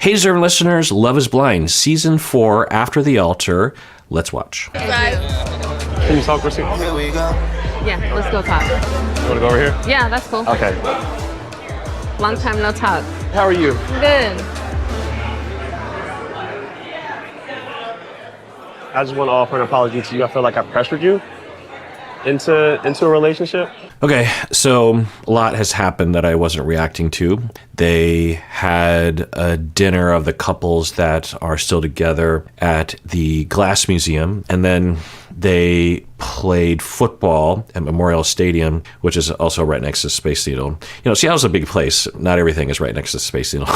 Hey, Deserving listeners, Love is Blind, Season 4, After the Altar. Let's watch. Can you talk for a second? Here we go. Yeah, let's go talk. You want to go over here? Yeah, that's cool. Okay. Long time no talk. How are you? Good. I just want to offer an apology to you. I feel like I pressured you into a relationship. Okay, so a lot has happened that I wasn't reacting to. They had a dinner of the couples that are still together at the Glass Museum, and then they played football at Memorial Stadium, which is also right next to Space Needle. You know, Seattle's a big place. Not everything is right next to Space Needle.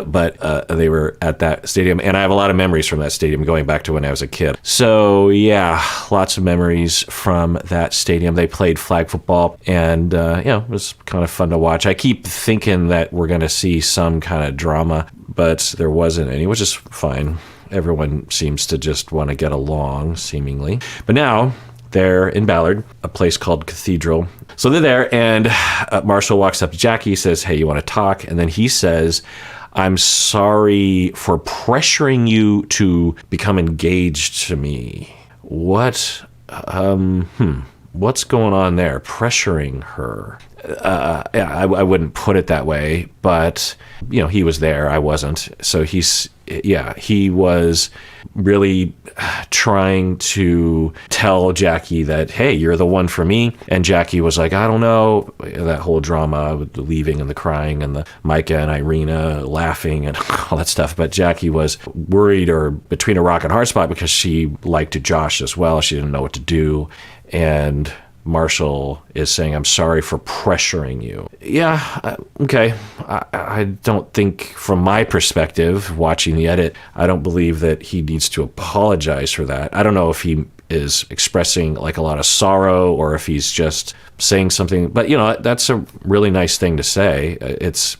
But they were at that stadium, and I have a lot of memories from that stadium going back to when I was a kid. So, yeah, lots of memories from that stadium. They played flag football, and, it was kind of fun to watch. I keep thinking that we're going to see some kind of drama, but there wasn't any, which is fine. Everyone seems to just want to get along, seemingly. But now they're in Ballard, a place called Cathedral. So they're there, and Marshall walks up to Jackie, says, hey, you want to talk? And then he says, I'm sorry for pressuring you to become engaged to me. What's going on there? Pressuring her. I wouldn't put it that way, but, he was there. I wasn't. So he was really trying to tell Jackie that, hey, you're the one for me. And Jackie was like, I don't know, that whole drama with the leaving and the crying and the Micah and Irina laughing and all that stuff. But Jackie was worried or between a rock and hard spot because she liked Josh as well. She didn't know what to do. And Marshall is saying, I'm sorry for pressuring you. Yeah, okay. I don't think, from my perspective, watching the edit, I don't believe that he needs to apologize for that. I don't know if he is expressing like a lot of sorrow or if he's just saying something. But, that's a really nice thing to say. It's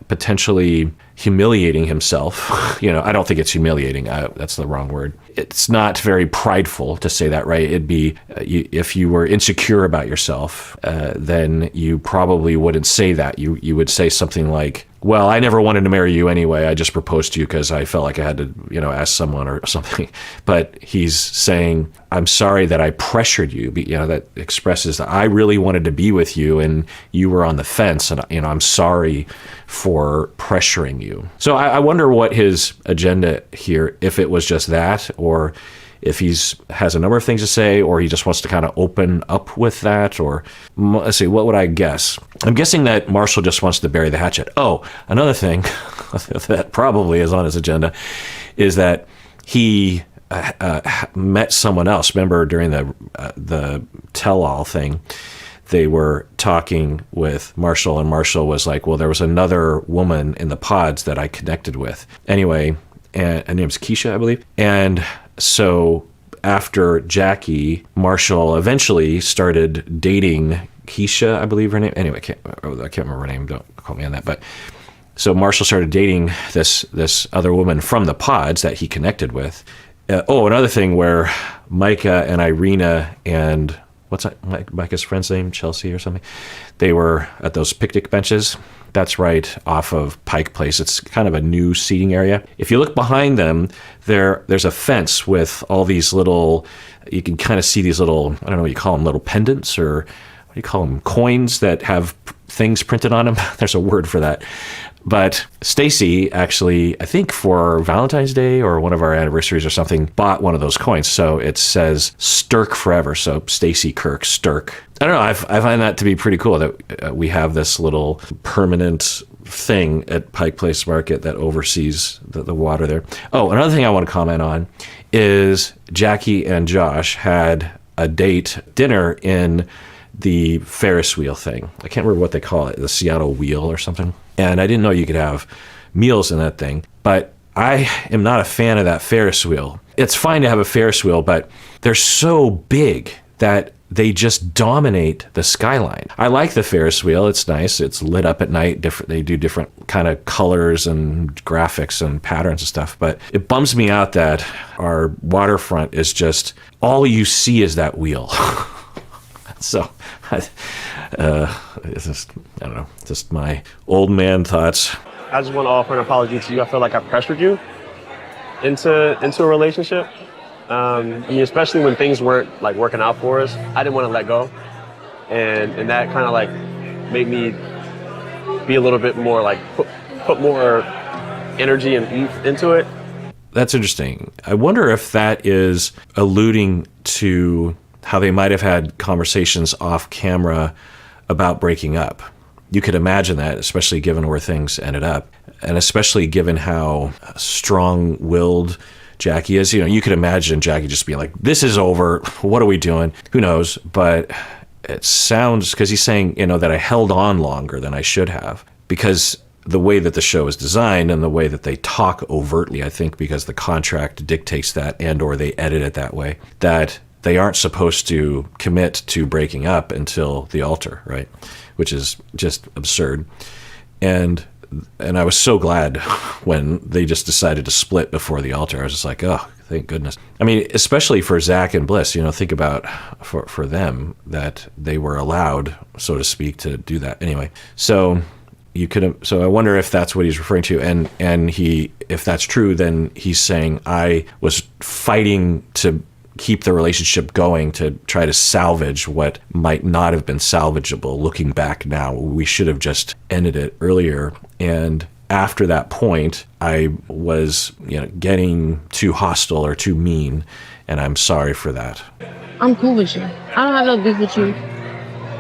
potentially humiliating himself. I don't think it's humiliating. That's the wrong word. It's not very prideful to say that, right? It'd be, if you were insecure about yourself, then you probably wouldn't say that. You would say something like, well, I never wanted to marry you anyway. I just proposed to you because I felt like I had to, ask someone or something. But he's saying, I'm sorry that I pressured you. That expresses that I really wanted to be with you and you were on the fence. And, I'm sorry for pressuring you. So I wonder what his agenda here, if it was just that, or if has a number of things to say, or he just wants to kind of open up with that, or let's see, what would I guess? I'm guessing that Marshall just wants to bury the hatchet. Oh, another thing that probably is on his agenda is that he met someone else. Remember during the tell-all thing, they were talking with Marshall, and Marshall was like, well, there was another woman in the pods that I connected with. Anyway, and her name's Keisha, I believe. And so after Jackie, Marshall eventually started dating Keisha, I believe her name. Anyway, I can't remember her name. Don't quote me on that. But so Marshall started dating this other woman from the pods that he connected with. Another thing where Micah and Irina and what's Micah's friend's name? Chelsea or something? They were at those picnic benches. That's right off of Pike Place. It's kind of a new seating area. If you look behind them, there's a fence with all these little, you can kind of see these little, I don't know what you call them, little pendants, or what do you call them? Coins that have things printed on them. There's a word for that. But Stacy actually, I think for Valentine's Day or one of our anniversaries or something, bought one of those coins. So it says Stirk Forever. So Stacy Kirk, Stirk. I don't know. I find that to be pretty cool that we have this little permanent thing at Pike Place Market that oversees the water there. Oh, another thing I want to comment on is Jackie and Josh had a dinner in the Ferris wheel thing. I can't remember what they call it, the Seattle wheel or something. And I didn't know you could have meals in that thing. But I am not a fan of that Ferris wheel. It's fine to have a Ferris wheel, but they're so big that they just dominate the skyline. I like the Ferris wheel. It's nice. It's lit up at night. They do different kind of colors and graphics and patterns and stuff. But it bums me out that our waterfront is just, all you see is that wheel. So, it's just, I don't know, just my old man thoughts. I just want to offer an apology to you. I feel like I pressured you into a relationship. I mean, especially when things weren't like working out for us. I didn't want to let go, and that kind of like made me be a little bit more like put more energy and oomph into it. That's interesting. I wonder if that is alluding to how they might have had conversations off camera about breaking up. You could imagine that, especially given where things ended up, and especially given how strong-willed Jackie is. You know, you could imagine Jackie just being like, "This is over. What are we doing?" Who knows? But it sounds, because he's saying, you know, that I held on longer than I should have, because the way that the show is designed and the way that they talk overtly, I think because the contract dictates that, and or they edit it that way, that they aren't supposed to commit to breaking up until the altar, right? Which is just absurd. And I was so glad when they just decided to split before the altar. I was just like, oh, thank goodness. I mean, especially for Zach and Bliss, you know, think about for them that they were allowed, so to speak, to do that. Anyway, so I wonder if that's what he's referring to, and if that's true, then he's saying I was fighting to keep the relationship going, to try to salvage what might not have been salvageable. Looking back now, we should have just ended it earlier. And after that point, I was, you know, getting too hostile or too mean, and I'm sorry for that. I'm cool with you. I don't have no beef with you.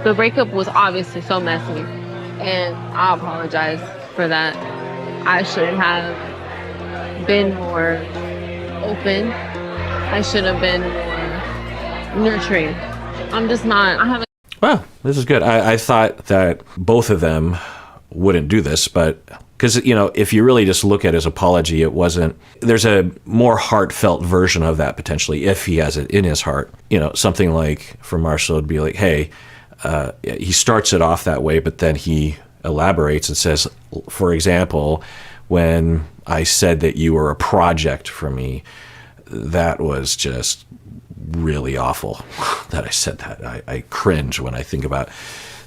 The breakup was obviously so messy, and I apologize for that. I should have been more open. I should have been more nurturing. I'm just not. I haven't. Well, this is good. I thought that both of them wouldn't do this, but because, you know, if you really just look at his apology, it wasn't. There's a more heartfelt version of that potentially, if he has it in his heart. You know, something like for Marshall, it'd be like, hey, he starts it off that way, but then he elaborates and says, for example, when I said that you were a project for me, that was just really awful that I said that. I cringe when I think about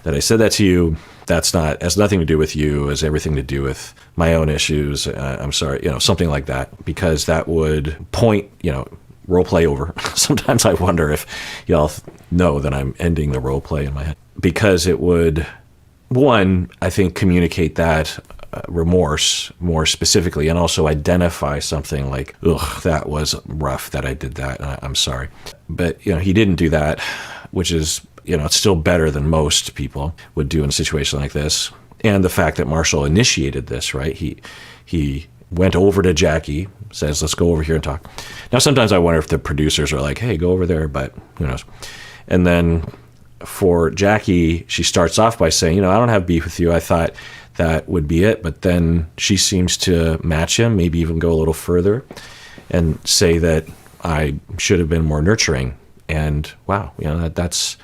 that I said that to you. Has nothing to do with you, has everything to do with my own issues. I'm sorry, you know, something like that, because that would point, you know, role play over. Sometimes I wonder if y'all know that I'm ending the role play in my head, because it would, one, I think, communicate that remorse more specifically, and also identify something like, ugh, that was rough that I did that, and I'm sorry. But, you know, he didn't do that, which is, you know, it's still better than most people would do in a situation like this. And the fact that Marshall initiated this, right? He went over to Jackie, says, let's go over here and talk. Now, sometimes I wonder if the producers are like, hey, go over there, but who knows? And then for Jackie, she starts off by saying, you know, I don't have beef with you. I thought that would be it. But then she seems to match him, maybe even go a little further and say that I should have been more nurturing. And wow, you know, that's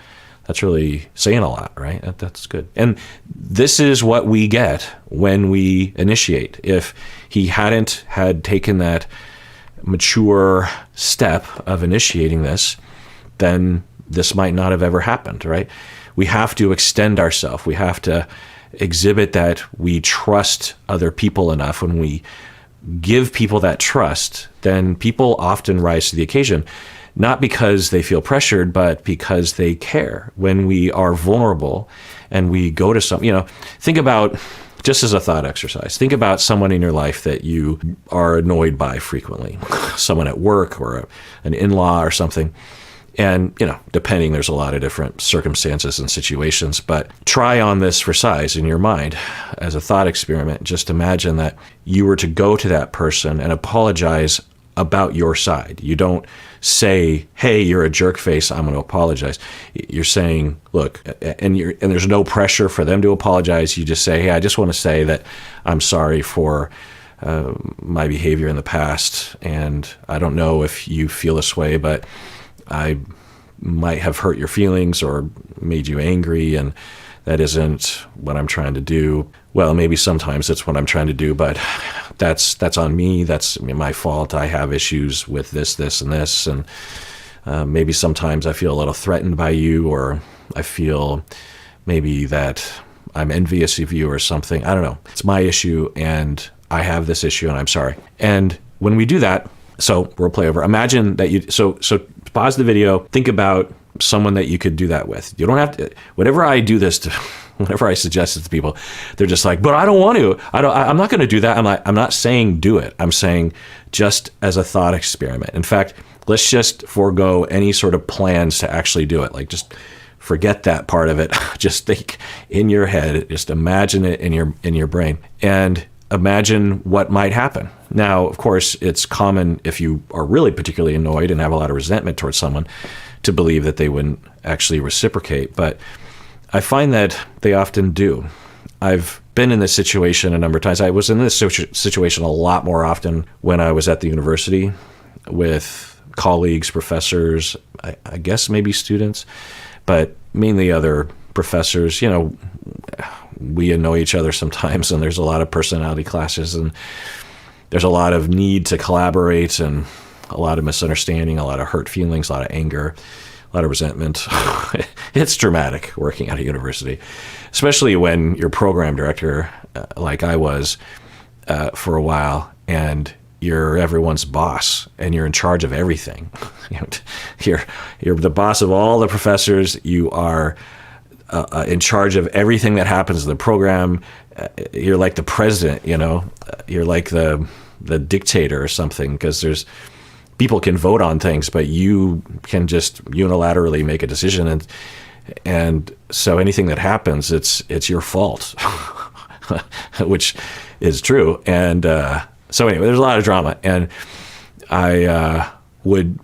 really saying a lot, right? That's good. And this is what we get when we initiate. If he hadn't had taken that mature step of initiating this, then this might not have ever happened, right? We have to extend ourselves. We have to exhibit that we trust other people enough. When we give people that trust, then people often rise to the occasion, not because they feel pressured, but because they care. When we are vulnerable and we go to some, you know, think about, just as a thought exercise, think about someone in your life that you are annoyed by frequently, someone at work or an in-law or something. And, you know, depending, there's a lot of different circumstances and situations, but try on this for size in your mind as a thought experiment. Just imagine that you were to go to that person and apologize about your side. You don't say, hey, you're a jerk face, I'm going to apologize. You're saying, look, and there's no pressure for them to apologize. You just say, hey, I just want to say that I'm sorry for my behavior in the past, and I don't know if you feel this way, but I might have hurt your feelings or made you angry, and that isn't what I'm trying to do. Well, maybe sometimes it's what I'm trying to do, but that's on me. That's my fault. I have issues with this, and this, and maybe sometimes I feel a little threatened by you, or I feel maybe that I'm envious of you or something. I don't know. It's my issue, and I have this issue, and I'm sorry. And when we do that, so role play over. Imagine that you, so pause the video, think about someone that you could do that with. You don't have to, whenever I do this to, whenever I suggest it to people, they're just like, but I don't want to. I'm not going to do that. I'm not saying do it. I'm saying just as a thought experiment. In fact, let's just forego any sort of plans to actually do it. Like, just forget that part of it. Just think in your head, just imagine it in your brain, and imagine what might happen. Now, of course, it's common if you are really particularly annoyed and have a lot of resentment towards someone to believe that they wouldn't actually reciprocate. But I find that they often do. I've been in this situation a number of times. I was in this situation a lot more often when I was at the university with colleagues, professors, I guess maybe students, but mainly other professors. You know, we annoy each other sometimes, and there's a lot of personality clashes, and there's a lot of need to collaborate, and a lot of misunderstanding, a lot of hurt feelings, a lot of anger, a lot of resentment. It's dramatic working at a university, especially when you're program director, like I was for a while, and you're everyone's boss, and you're in charge of everything. You're the boss of all the professors. You are in charge of everything that happens in the program. You're like the president, you're like the dictator or something, because there's people can vote on things, but you can just unilaterally make a decision, and so anything that happens, it's your fault, which is true. And so anyway, there's a lot of drama, and I would,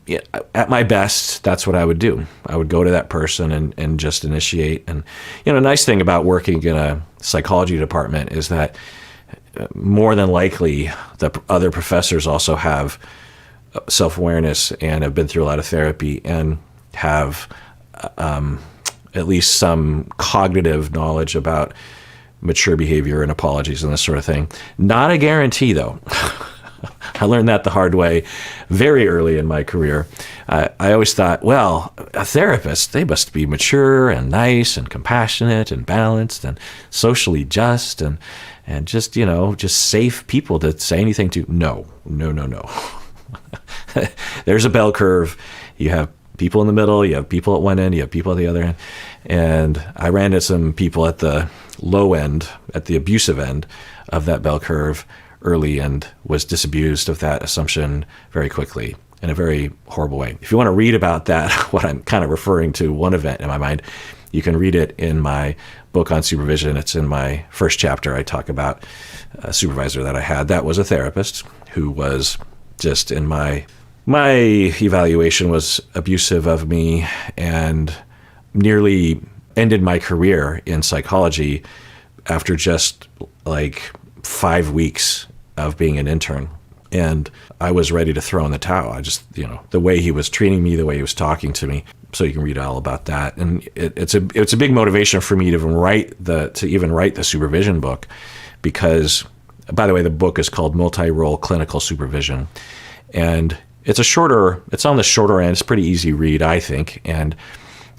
at my best, that's what I would do. I would go to that person and just initiate. And a nice thing about working in a psychology department is that more than likely the other professors also have self-awareness and have been through a lot of therapy and have at least some cognitive knowledge about mature behavior and apologies and this sort of thing. Not a guarantee, though. I learned that the hard way very early in my career. I always thought, well, a therapist, they must be mature and nice and compassionate and balanced and socially just and just, just safe people to say anything to. No. There's a bell curve. You have people in the middle, you have people at one end, you have people at the other end. And I ran into some people at the low end, at the abusive end of that bell curve early, and was disabused of that assumption very quickly in a very horrible way. If you want to read about that, what I'm kind of referring to, one event in my mind, you can read it in my book on supervision. It's in my first chapter. I talk about a supervisor that I had that was a therapist who was just, in my evaluation, was abusive of me and nearly ended my career in psychology after just like 5 weeks of being an intern. And I was ready to throw in the towel. I just, the way he was treating me, the way he was talking to me. So you can read all about that. And it's a big motivation for me to even write the supervision book, because, by the way, the book is called Multi-Role Clinical Supervision. And it's on the shorter end. It's a pretty easy read, I think. And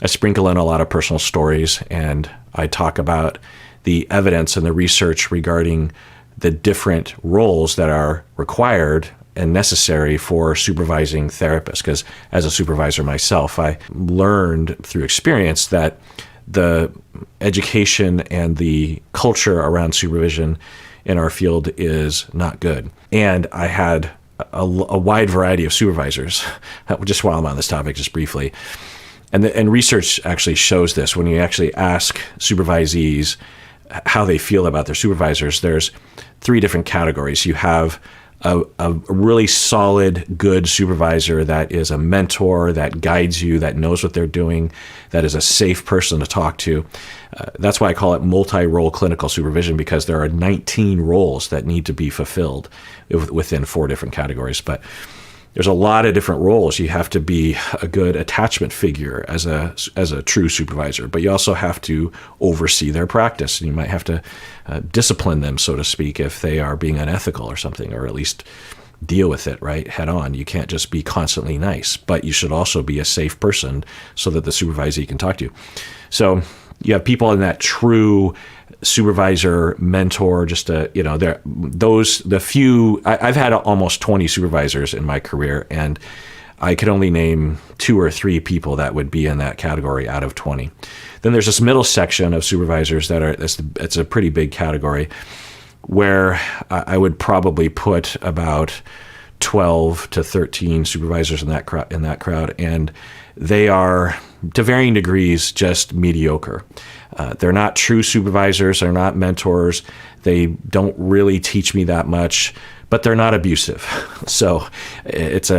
I sprinkle in a lot of personal stories, and I talk about the evidence and the research regarding the different roles that are required and necessary for supervising therapists. Because as a supervisor myself, I learned through experience that the education and the culture around supervision in our field is not good. And I had a wide variety of supervisors, just while I'm on this topic, just briefly. And research actually shows this. When you actually ask supervisees how they feel about their supervisors, there's 3 different categories. You have a really solid, good supervisor that is a mentor, that guides you, that knows what they're doing, that is a safe person to talk to. That's why I call it multi-role clinical supervision, because there are 19 roles that need to be fulfilled within 4 different categories. But there's a lot of different roles. You have to be a good attachment figure as a true supervisor, but you also have to oversee their practice, and you might have to discipline them, so to speak, if they are being unethical or something, or at least deal with it right head on. You can't just be constantly nice, but you should also be a safe person so that the supervisee can talk to you. So you have people in that true supervisor, mentor, just I've had almost 20 supervisors in my career, and I could only name 2 or 3 people that would be in that category out of 20. Then there's this middle section of supervisors it's a pretty big category, where I would probably put about 12 to 13 supervisors in that crowd, and they are, to varying degrees, just mediocre. They're not true supervisors. They're not mentors. They don't really teach me that much, but they're not abusive. So it's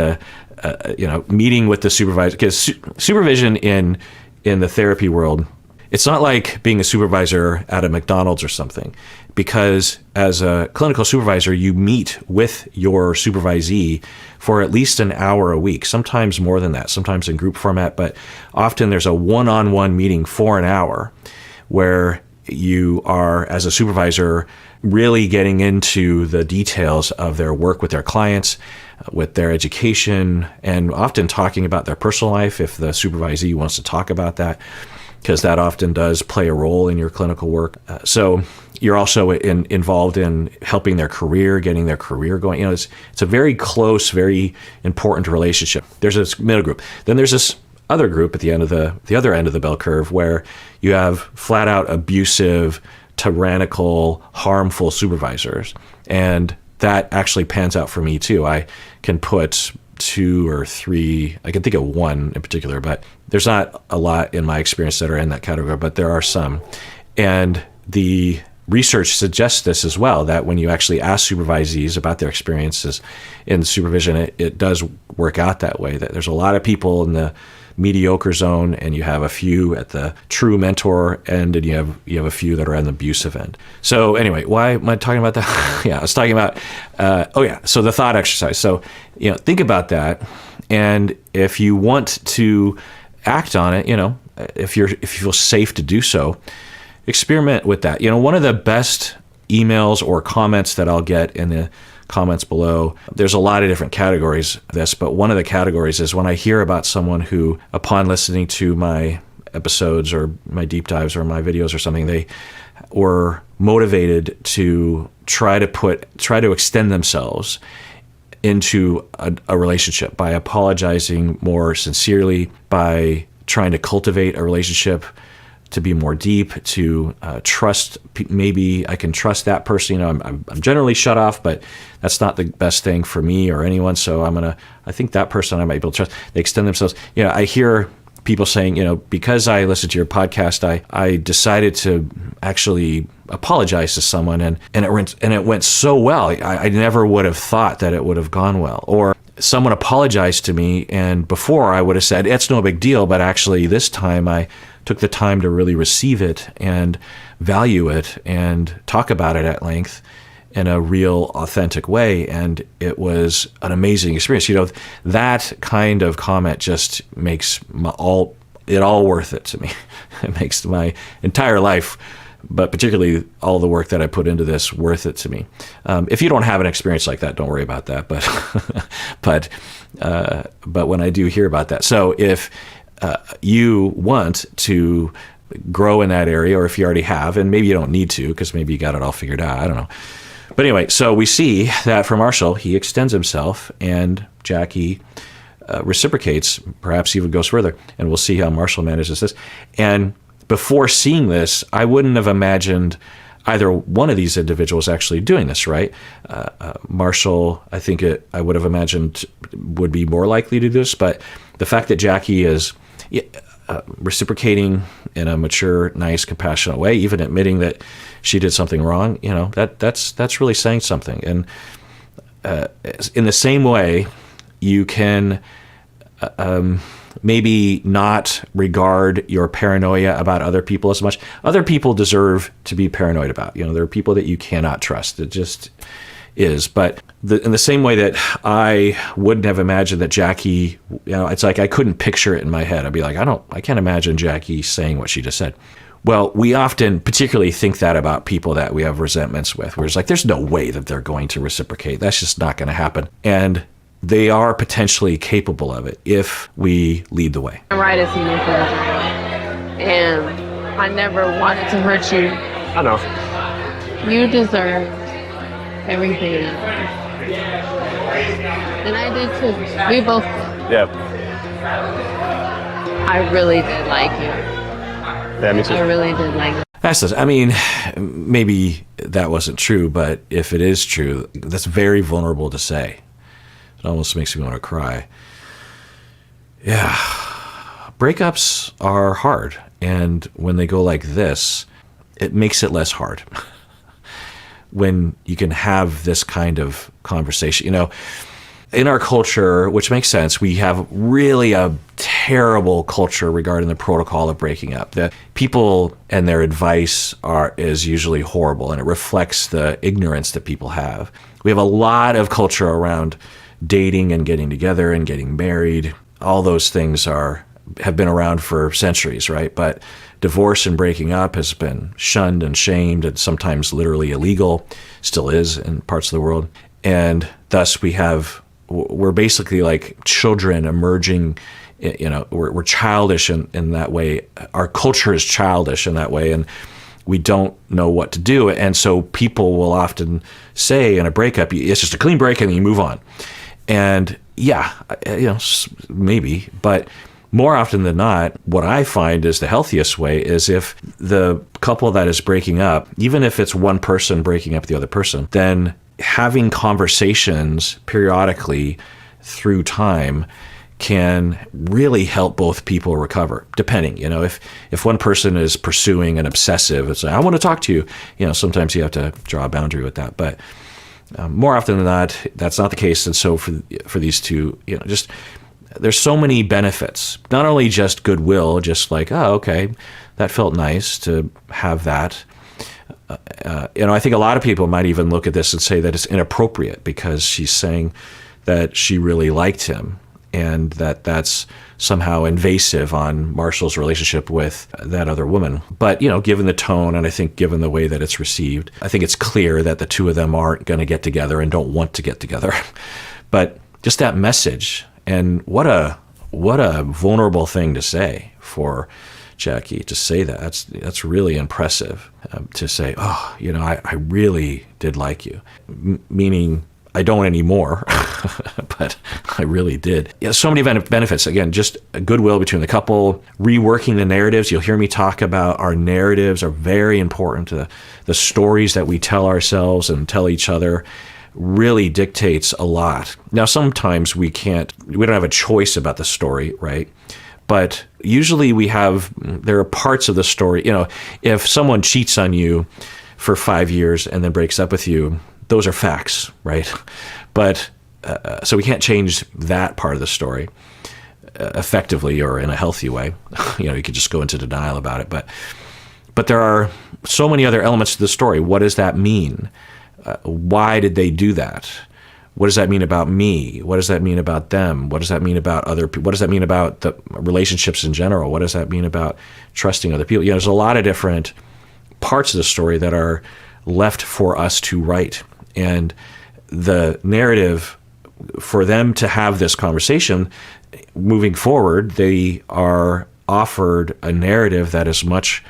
meeting with the supervisor, because supervision in the therapy world, it's not like being a supervisor at a McDonald's or something, because as a clinical supervisor, you meet with your supervisee for at least an hour a week, sometimes more than that, sometimes in group format, but often there's a one-on-one meeting for an hour where you are, as a supervisor, really getting into the details of their work with their clients, with their education, and often talking about their personal life if the supervisee wants to talk about that, because that often does play a role in your clinical work. So you're also involved in helping their career, getting their career going. It's a very close, very important relationship. There's this middle group. Then there's this other group at the other end of the bell curve, where you have flat out abusive, tyrannical, harmful supervisors. And that actually pans out for me too. I can put 2 or 3, I can think of one in particular, but there's not a lot in my experience that are in that category, but there are some. And the research suggests this as well, that when you actually ask supervisees about their experiences in supervision, it does work out that way, that there's a lot of people in the mediocre zone, and you have a few at the true mentor end, and you have a few that are on the abusive end. So anyway, why am I talking about that? Yeah, I was talking about, so the thought exercise. So, think about that. And if you want to act on it, if you feel safe to do so, experiment with that. One of the best emails or comments that I'll get in the comments below, there's a lot of different categories of this, but one of the categories is when I hear about someone who, upon listening to my episodes or my deep dives or my videos or something, they were motivated to try to extend themselves into a relationship by apologizing more sincerely, by trying to cultivate a relationship to be more deep, to trust. Maybe I can trust that person. I'm generally shut off, but that's not the best thing for me or anyone. So I think that person I might be able to trust. They extend themselves. I hear people saying, because I listened to your podcast, I decided to actually apologize to someone, and it went so well. I never would have thought that it would have gone well. Or someone apologized to me, and before I would have said, it's no big deal, but actually this time I took the time to really receive it and value it and talk about it at length in a real, authentic way. And it was an amazing experience. That kind of comment just makes it all worth it to me. It makes my entire life, but particularly all the work that I put into this, worth it to me. If you don't have an experience like that, don't worry about that. But when I do hear about that, so if you want to grow in that area, or if you already have, and maybe you don't need to, because maybe you got it all figured out, I don't know. But anyway, so we see that for Marshall, he extends himself, and Jackie reciprocates, perhaps even goes further, and we'll see how Marshall manages this. And before seeing this, I wouldn't have imagined either one of these individuals actually doing this, right? Marshall, I think I would have imagined would be more likely to do this, but the fact that Jackie is reciprocating in a mature, nice, compassionate way, even admitting that she did something wrong, that's really saying something. And in the same way, you can maybe not regard your paranoia about other people as much. Other people deserve to be paranoid about. There are people that you cannot trust. It just is. But in the same way that I wouldn't have imagined that Jackie, it's like I couldn't picture it in my head. I'd be like, I can't imagine Jackie saying what she just said. Well, we often particularly think that about people that we have resentments with, where it's like, there's no way that they're going to reciprocate. That's just not going to happen. And they are potentially capable of it if we lead the way. I'm right as human, and I never wanted to hurt you, I know. You deserve everything. And I did too. We both did. Yeah. I really did like you. Yeah, me too. I really did like you. I mean, maybe that wasn't true, but if it is true, that's very vulnerable to say. It almost makes me want to cry. Yeah. Breakups are hard. And when they go like this, it makes it less hard. When you can have this kind of conversation, in our culture, which makes sense, we have really a terrible culture regarding the protocol of breaking up. The people and their advice is usually horrible, and it reflects the ignorance that people have. We have a lot of culture around dating and getting together and getting married. All those things have been around for centuries, right? But divorce and breaking up has been shunned and shamed and sometimes literally illegal, still is in parts of the world. And thus we're basically like children emerging, we're childish in that way. Our culture is childish in that way, and we don't know what to do. And so people will often say in a breakup, it's just a clean break and then you move on. And yeah, maybe, but more often than not, what I find is the healthiest way is if the couple that is breaking up, even if it's one person breaking up the other person, then having conversations periodically through time can really help both people recover, depending. If one person is pursuing an obsessive, it's like, I want to talk to you, sometimes you have to draw a boundary with that. But more often than not, that's not the case. And so for these two, there's so many benefits, not only just goodwill, just like, oh, okay, that felt nice to have that. I think a lot of people might even look at this and say that it's inappropriate because she's saying that she really liked him and that's somehow invasive on Marshall's relationship with that other woman. But, given the tone and I think given the way that it's received, I think it's clear that the two of them aren't going to get together and don't want to get together. But just that message, and what a vulnerable thing to say for Jackie to say that. That's really impressive to say, oh, I really did like you, meaning I don't anymore, but I really did. Yeah, so many benefits. Again, just goodwill between the couple, reworking the narratives. You'll hear me talk about our narratives are very important to the stories that we tell ourselves and tell each other. Really dictates a lot. Now, sometimes we don't have a choice about the story, right? But usually there are parts of the story, if someone cheats on you for 5 years and then breaks up with you, those are facts, right? But so we can't change that part of the story effectively or in a healthy way. You could just go into denial about it. But there are so many other elements to the story. What does that mean? Why did they do that? What does that mean about me? What does that mean about them? What does that mean about other people? What does that mean about the relationships in general? What does that mean about trusting other people? There's a lot of different parts of the story that are left for us to write. And the narrative, for them to have this conversation, moving forward, they are offered a narrative that is much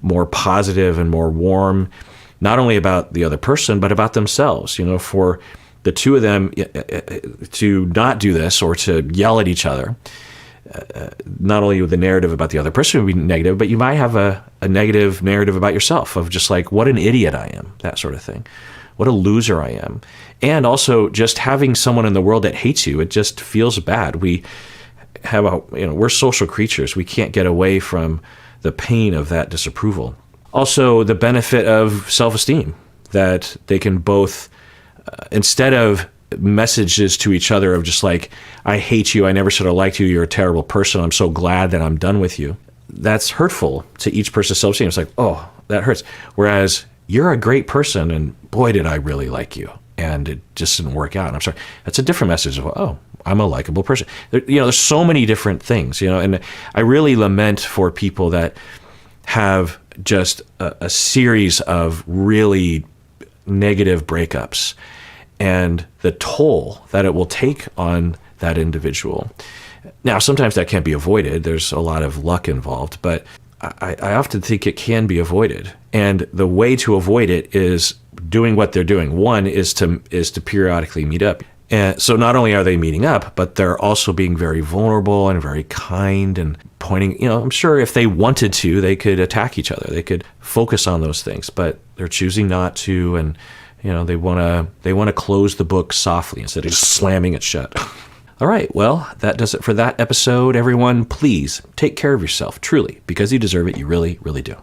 more positive and more warm, not only about the other person, but about themselves. For the two of them to not do this or to yell at each other, not only the narrative about the other person would be negative, but you might have a negative narrative about yourself of just like, what an idiot I am, that sort of thing. What a loser I am. And also just having someone in the world that hates you, it just feels bad. We're social creatures. We can't get away from the pain of that disapproval. Also, the benefit of self-esteem, that they can both, instead of messages to each other of just like, I hate you, I never should have liked you, you're a terrible person, I'm so glad that I'm done with you. That's hurtful to each person's self-esteem. It's like, oh, that hurts. Whereas, you're a great person, and boy, did I really like you, and it just didn't work out. And I'm sorry. That's a different message of, oh, I'm a likable person. There's so many different things, and I really lament for people that have just a series of really negative breakups and the toll that it will take on that individual. Now, sometimes that can't be avoided. There's a lot of luck involved, but I often think it can be avoided. And the way to avoid it is doing what they're doing. One is to periodically meet up. And so not only are they meeting up, but they're also being very vulnerable and very kind and pointing, I'm sure if they wanted to, they could attack each other. They could focus on those things, but they're choosing not to. And, they want to close the book softly instead of just slamming it shut. All right, well, that does it for that episode. Everyone, please take care of yourself, truly, because you deserve it. You really, really do.